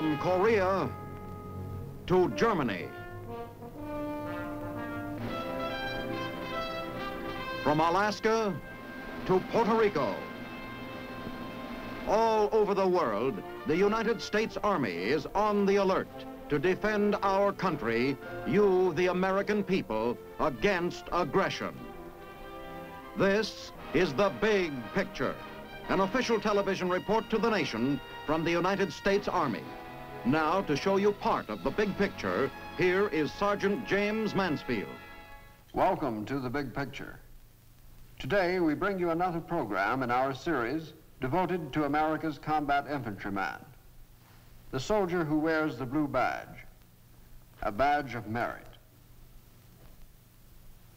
From Korea to Germany. From Alaska to Puerto Rico. All over the world, the United States Army is on the alert to defend our country, you, the American people, against aggression. This is the Big Picture, an official television report to the nation from the United States Army. Now, to show you part of the big picture, here is Sergeant James Mansfield. Welcome to the Big Picture. Today, we bring you another program in our series devoted to America's combat infantryman, the soldier who wears the blue badge, a badge of merit.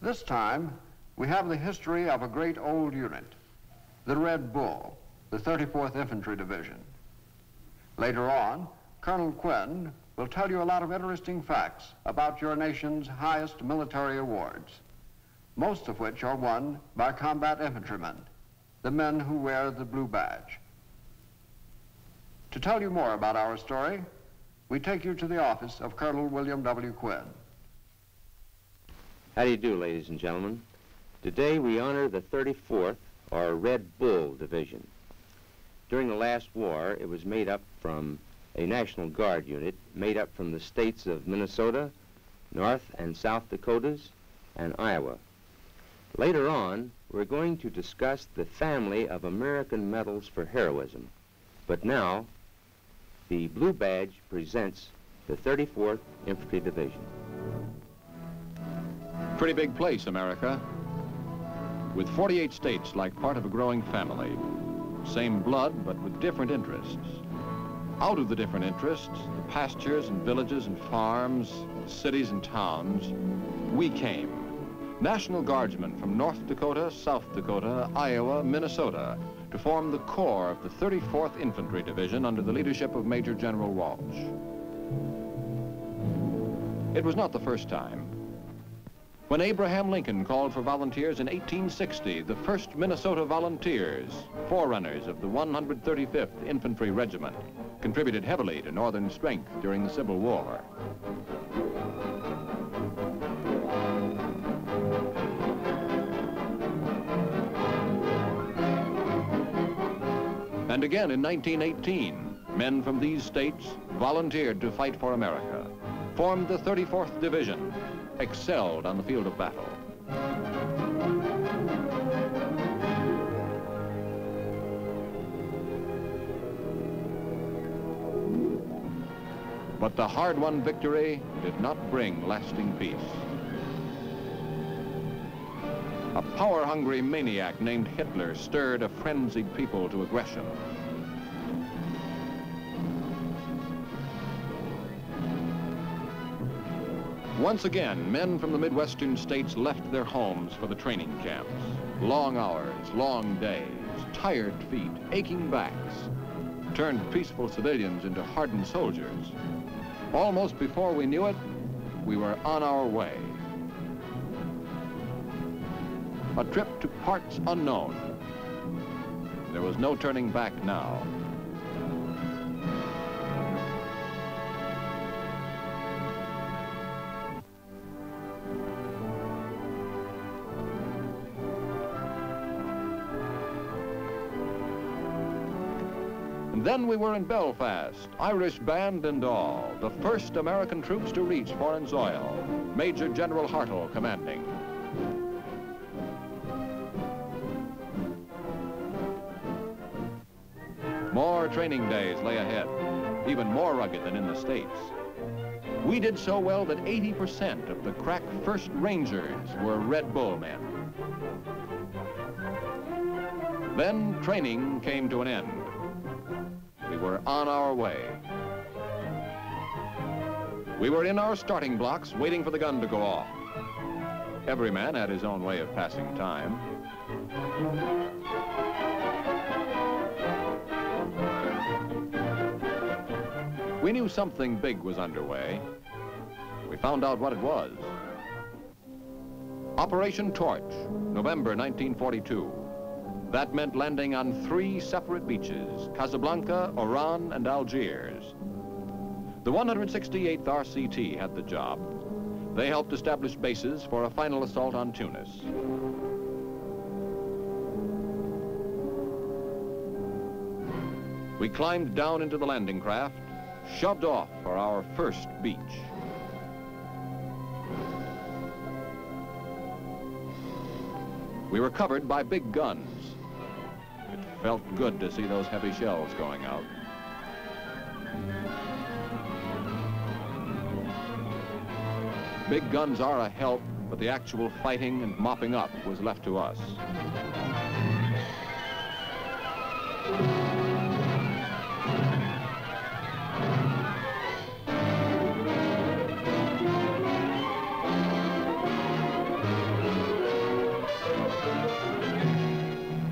This time, we have the history of a great old unit, the Red Bull, the 34th Infantry Division. Later on, Colonel Quinn will tell you a lot of interesting facts about your nation's highest military awards, most of which are won by combat infantrymen, the men who wear the blue badge. To tell you more about our story, we take you to the office of Colonel William W. Quinn. How do you do, ladies and gentlemen? Today we honor the 34th, or Red Bull Division. During the last war, it was made up from a National Guard unit made up from the states of Minnesota, North and South Dakotas, and Iowa. Later on, we're going to discuss the family of American medals for heroism. But now, the blue badge presents the 34th Infantry Division. Pretty big place, America. With 48 states like part of a growing family. Same blood, but with different interests. Out of the different interests, the pastures and villages and farms, the cities and towns, we came. National Guardsmen from North Dakota, South Dakota, Iowa, Minnesota, to form the core of the 34th Infantry Division under the leadership of Major General Walsh. It was not the first time. When Abraham Lincoln called for volunteers in 1860, the 1st Minnesota Volunteers, forerunners of the 135th Infantry Regiment, contributed heavily to Northern strength during the Civil War. And again in 1918, men from these states volunteered to fight for America, formed the 34th Division, excelled on the field of battle. But the hard-won victory did not bring lasting peace. A power-hungry maniac named Hitler stirred a frenzied people to aggression. Once again, men from the Midwestern states left their homes for the training camps. Long hours, long days, tired feet, aching backs, turned peaceful civilians into hardened soldiers. Almost before we knew it, we were on our way. A trip to parts unknown. There was no turning back now. And then we were in Belfast, Irish band and all, the first American troops to reach foreign soil, Major General Hartle commanding. More training days lay ahead, even more rugged than in the States. We did so well that 80% of the crack 1st Rangers were Red Bull men. Then training came to an end. We were on our way. We were in our starting blocks waiting for the gun to go off. Every man had his own way of passing time. We knew something big was underway. We found out what it was. Operation Torch, November 1942. That meant landing on 3 separate beaches, Casablanca, Oran, and Algiers. The 168th RCT had the job. They helped establish bases for a final assault on Tunis. We climbed down into the landing craft, shoved off for our first beach. We were covered by big guns. It felt good to see those heavy shells going out. Big guns are a help, but the actual fighting and mopping up was left to us.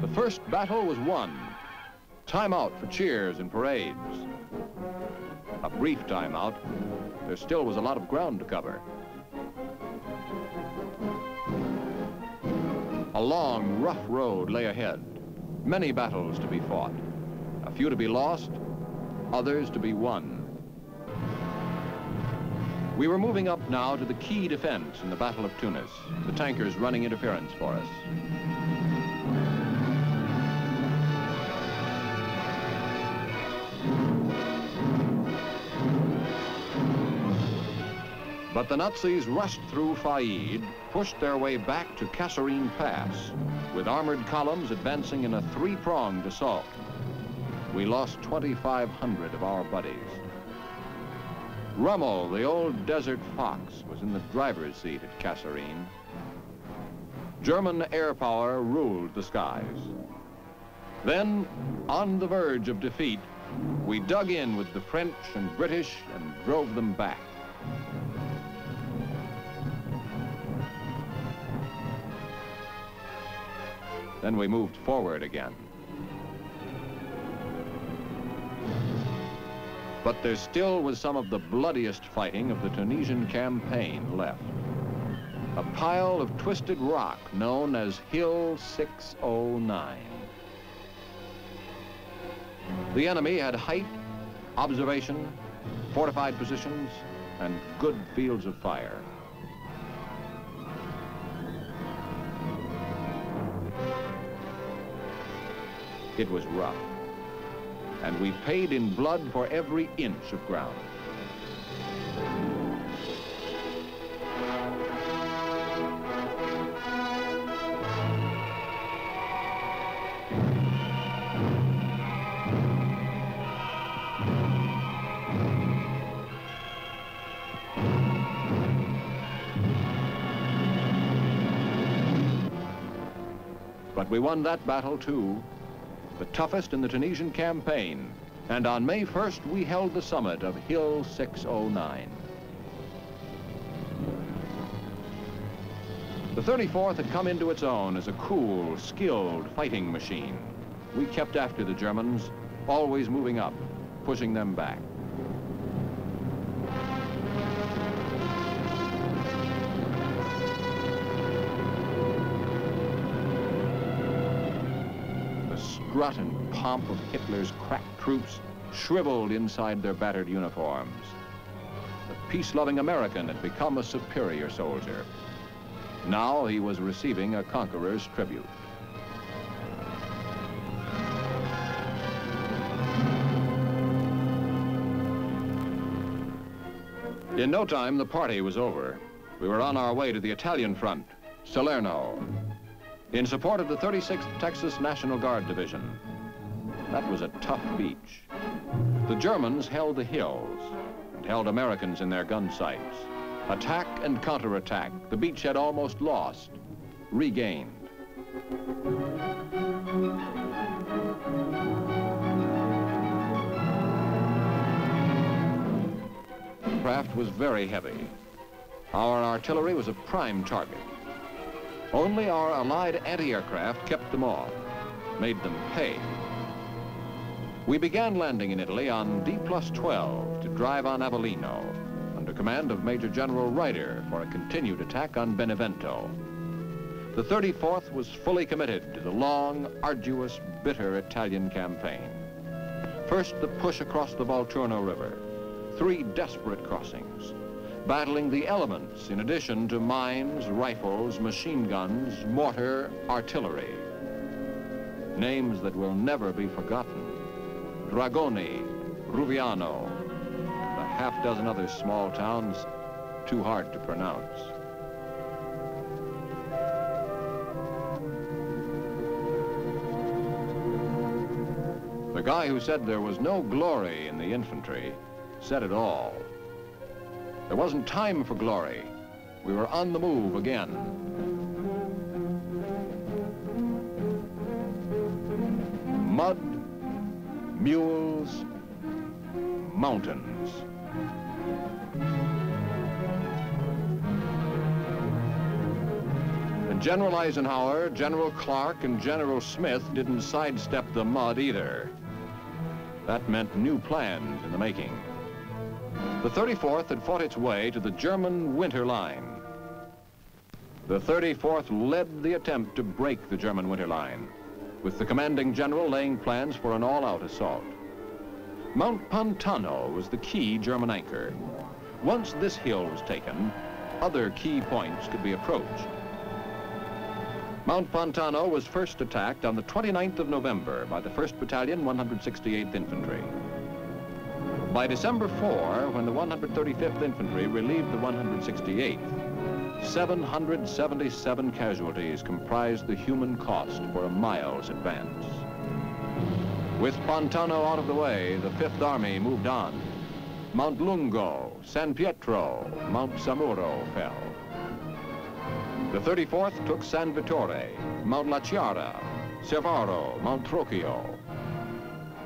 The first battle was won. Time out for cheers and parades. A brief time out. There still was a lot of ground to cover. A long, rough road lay ahead. Many battles to be fought. A few to be lost, others to be won. We were moving up now to the key defense in the Battle of Tunis, the tankers running interference for us. But the Nazis rushed through Faid, pushed their way back to Kasserine Pass, with armored columns advancing in a three-pronged assault. We lost 2,500 of our buddies. Rommel, the old desert fox, was in the driver's seat at Kasserine. German air power ruled the skies. Then, on the verge of defeat, we dug in with the French and British and drove them back. Then we moved forward again. But there still was some of the bloodiest fighting of the Tunisian campaign left. A pile of twisted rock known as Hill 609. The enemy had height, observation, fortified positions, and good fields of fire. It was rough, and we paid in blood for every inch of ground. But we won that battle too. The toughest in the Tunisian campaign, and on May 1st we held the summit of Hill 609. The 34th had come into its own as a cool, skilled fighting machine. We kept after the Germans, always moving up, pushing them back. Strut and pomp of Hitler's crack troops shriveled inside their battered uniforms. The peace-loving American had become a superior soldier. Now he was receiving a conqueror's tribute. In no time, the party was over. We were on our way to the Italian front, Salerno, in support of the 36th Texas National Guard Division. That was a tough beach. The Germans held the hills and held Americans in their gun sights. Attack and counterattack, the beach had almost lost, regained. The craft was very heavy. Our artillery was a prime target. Only our Allied anti-aircraft kept them off, made them pay. We began landing in Italy on D+12 to drive on Avellino, under command of Major General Ryder for a continued attack on Benevento. The 34th was fully committed to the long, arduous, bitter Italian campaign. First, the push across the Volturno River, 3 desperate crossings, battling the elements in addition to mines, rifles, machine guns, mortar, artillery. Names that will never be forgotten. Dragoni, Ruviano, and a half-dozen other small towns too hard to pronounce. The guy who said there was no glory in the infantry said it all. There wasn't time for glory. We were on the move again. Mud, mules, mountains. And General Eisenhower, General Clark, and General Smith didn't sidestep the mud either. That meant new plans in the making. The 34th had fought its way to the German winter line. The 34th led the attempt to break the German winter line, with the commanding general laying plans for an all-out assault. Mount Pantano was the key German anchor. Once this hill was taken, other key points could be approached. Mount Pantano was first attacked on the 29th of November by the 1st Battalion, 168th Infantry. By December 4, when the 135th Infantry relieved the 168th, 777 casualties comprised the human cost for a mile's advance. With Pantano out of the way, the 5th Army moved on. Mount Lungo, San Pietro, Mount Samuro fell. The 34th took San Vittore, Mount La Chiara, Cervaro, Mount Trocchio.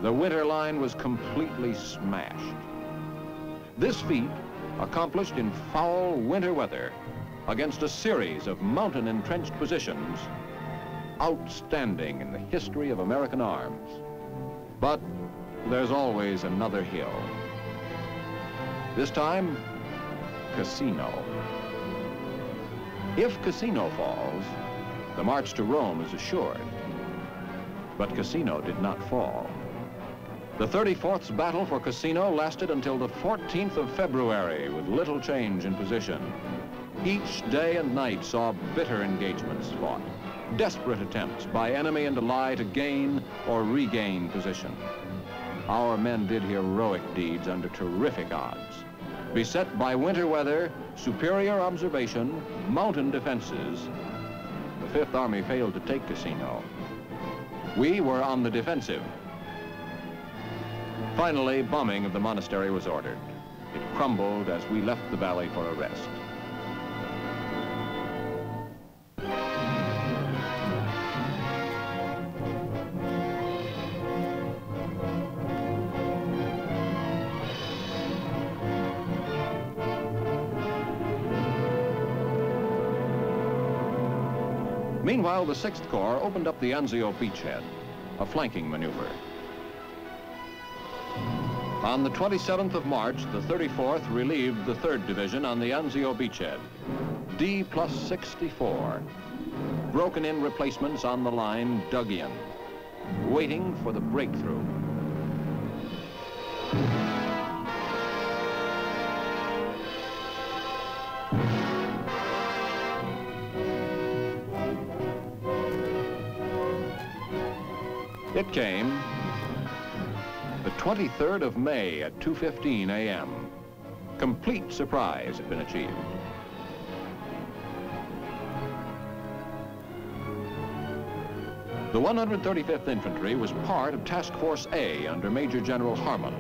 The winter line was completely smashed. This feat, accomplished in foul winter weather against a series of mountain entrenched positions, outstanding in the history of American arms. But there's always another hill. This time, Cassino. If Cassino falls, the march to Rome is assured. But Cassino did not fall. The 34th's battle for Cassino lasted until the 14th of February with little change in position. Each day and night saw bitter engagements fought, desperate attempts by enemy and ally to gain or regain position. Our men did heroic deeds under terrific odds. Beset by winter weather, superior observation, mountain defenses, the 5th Army failed to take Cassino. We were on the defensive. Finally, bombing of the monastery was ordered. It crumbled as we left the valley for a rest. Meanwhile, the 6th Corps opened up the Anzio beachhead, a flanking maneuver. On the 27th of March, the 34th relieved the 3rd Division on the Anzio beachhead, D+64. Broken-in replacements on the line dug in, waiting for the breakthrough. It came the 23rd of May at 2:15 a.m. Complete surprise had been achieved. The 135th Infantry was part of Task Force A under Major General Harmon.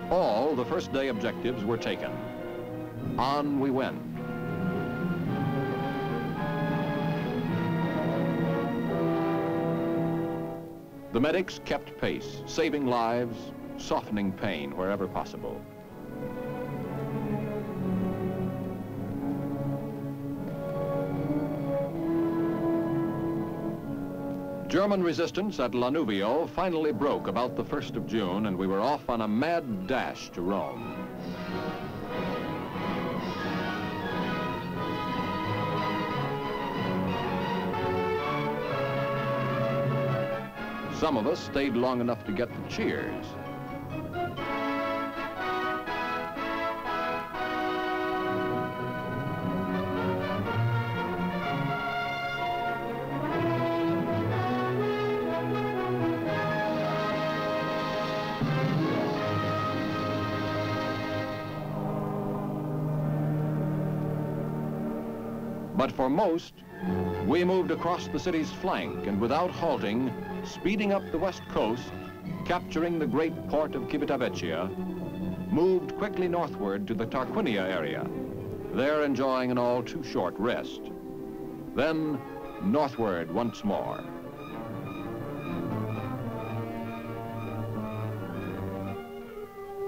All the first day objectives were taken. On we went. The medics kept pace, saving lives, softening pain wherever possible. German resistance at Lanuvio finally broke about the 1st of June, and we were off on a mad dash to Rome. Some of us stayed long enough to get the cheers. But for most, we moved across the city's flank and without halting, speeding up the west coast, capturing the great port of Civitavecchia, moved quickly northward to the Tarquinia area, there enjoying an all too short rest. Then northward once more.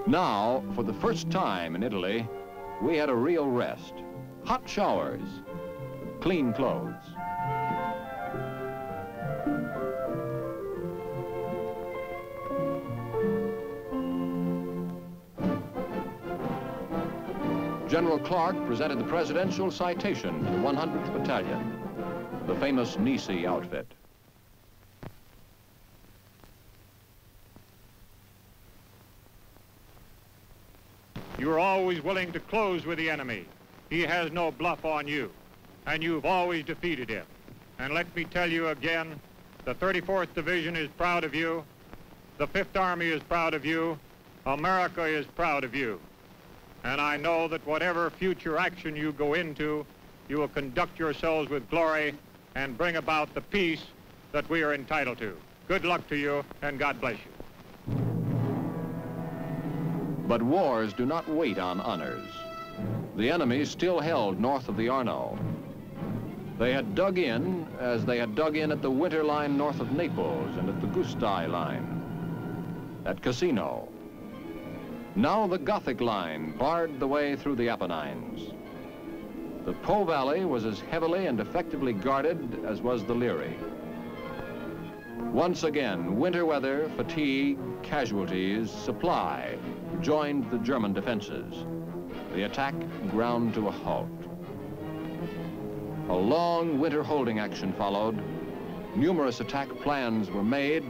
Now, for the first time in Italy, we had a real rest. Hot showers, clean clothes. General Clark presented the presidential citation to the 100th Battalion, the famous Nisi outfit. You are always willing to close with the enemy. He has no bluff on you, and you've always defeated him. And let me tell you again, the 34th Division is proud of you, the 5th Army is proud of you, America is proud of you. And I know that whatever future action you go into, you will conduct yourselves with glory and bring about the peace that we are entitled to. Good luck to you, and God bless you. But wars do not wait on honors. The enemy still held north of the Arno. They had dug in as they had dug in at the winter line north of Naples and at the Gustav line, at Cassino. Now the Gothic line barred the way through the Apennines. The Po Valley was as heavily and effectively guarded as was the Liri. Once again, winter weather, fatigue, casualties, supply joined the German defenses. The attack ground to a halt. A long winter holding action followed. Numerous attack plans were made,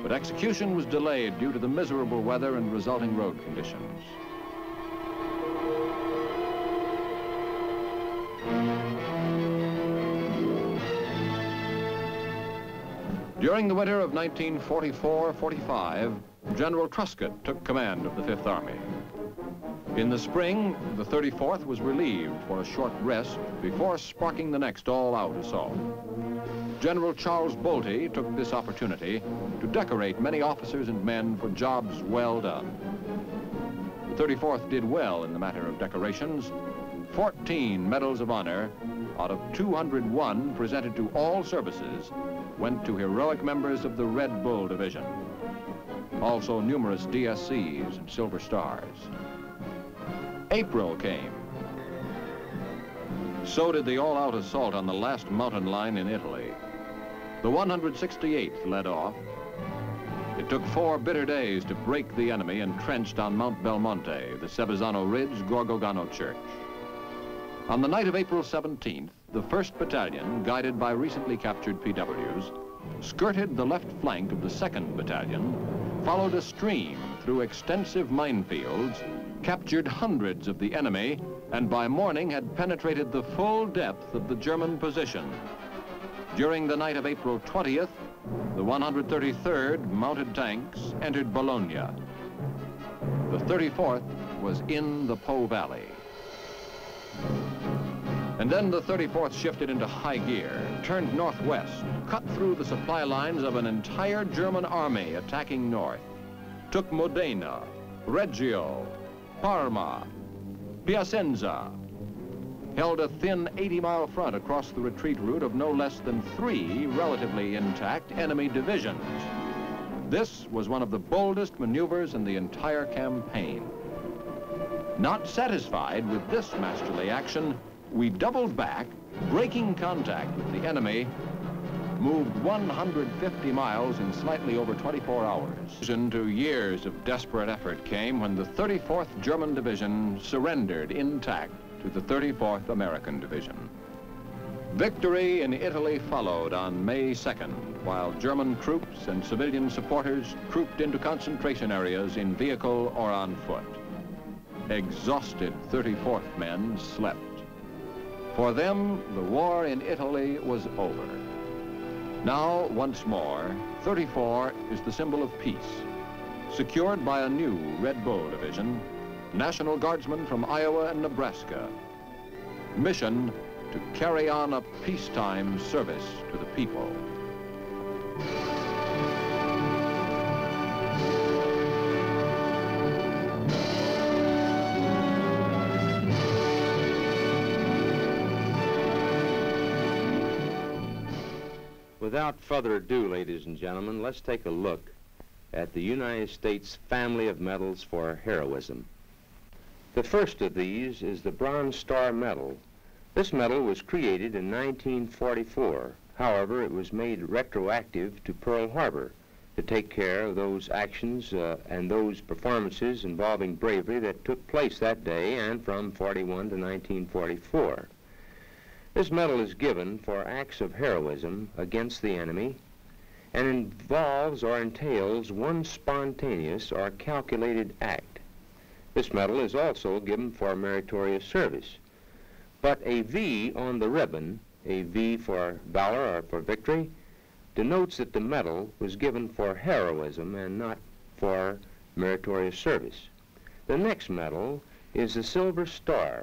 but execution was delayed due to the miserable weather and resulting road conditions. During the winter of 1944-45, General Truscott took command of the 5th Army. In the spring, the 34th was relieved for a short rest before sparking the next all-out assault. General Charles Bolte took this opportunity to decorate many officers and men for jobs well done. The 34th did well in the matter of decorations. 14 medals of honor out of 201 presented to all services went to heroic members of the Red Bull Division. Also numerous DSCs and Silver Stars. April came. So did the all-out assault on the last mountain line in Italy. The 168th led off. It took 4 bitter days to break the enemy entrenched on Mount Belmonte, the Sevezzano Ridge, Gorgogano Church. On the night of April 17th, the 1st Battalion, guided by recently captured PWs, skirted the left flank of the 2nd Battalion, followed a stream through extensive minefields, captured hundreds of the enemy, and by morning had penetrated the full depth of the German position. During the night of April 20th, the 133rd Mounted Tanks entered Bologna. The 34th was in the Po Valley. And then the 34th shifted into high gear, turned northwest, cut through the supply lines of an entire German army attacking north, took Modena, Reggio, Parma, Piacenza, held a thin 80-mile front across the retreat route of no less than 3 relatively intact enemy divisions. This was one of the boldest maneuvers in the entire campaign. Not satisfied with this masterly action, we doubled back, breaking contact with the enemy, moved 150 miles in slightly over 24 hours. Into years of desperate effort came when the 34th German Division surrendered intact to the 34th American Division. Victory in Italy followed on May 2nd, while German troops and civilian supporters trooped into concentration areas in vehicle or on foot. Exhausted 34th men slept. For them, the war in Italy was over. Now, once more, 34 is the symbol of peace, secured by a new Red Bull Division, National Guardsmen from Iowa and Nebraska. Mission to carry on a peacetime service to the people. Without further ado, ladies and gentlemen, let's take a look at the United States family of medals for heroism. The first of these is the Bronze Star Medal. This medal was created in 1944. However, it was made retroactive to Pearl Harbor to take care of those actions and those performances involving bravery that took place that day and from 41 to 1944. This medal is given for acts of heroism against the enemy and involves or entails one spontaneous or calculated act. This medal is also given for meritorious service. But a V on the ribbon, a V for valor or for victory, denotes that the medal was given for heroism and not for meritorious service. The next medal is the Silver Star.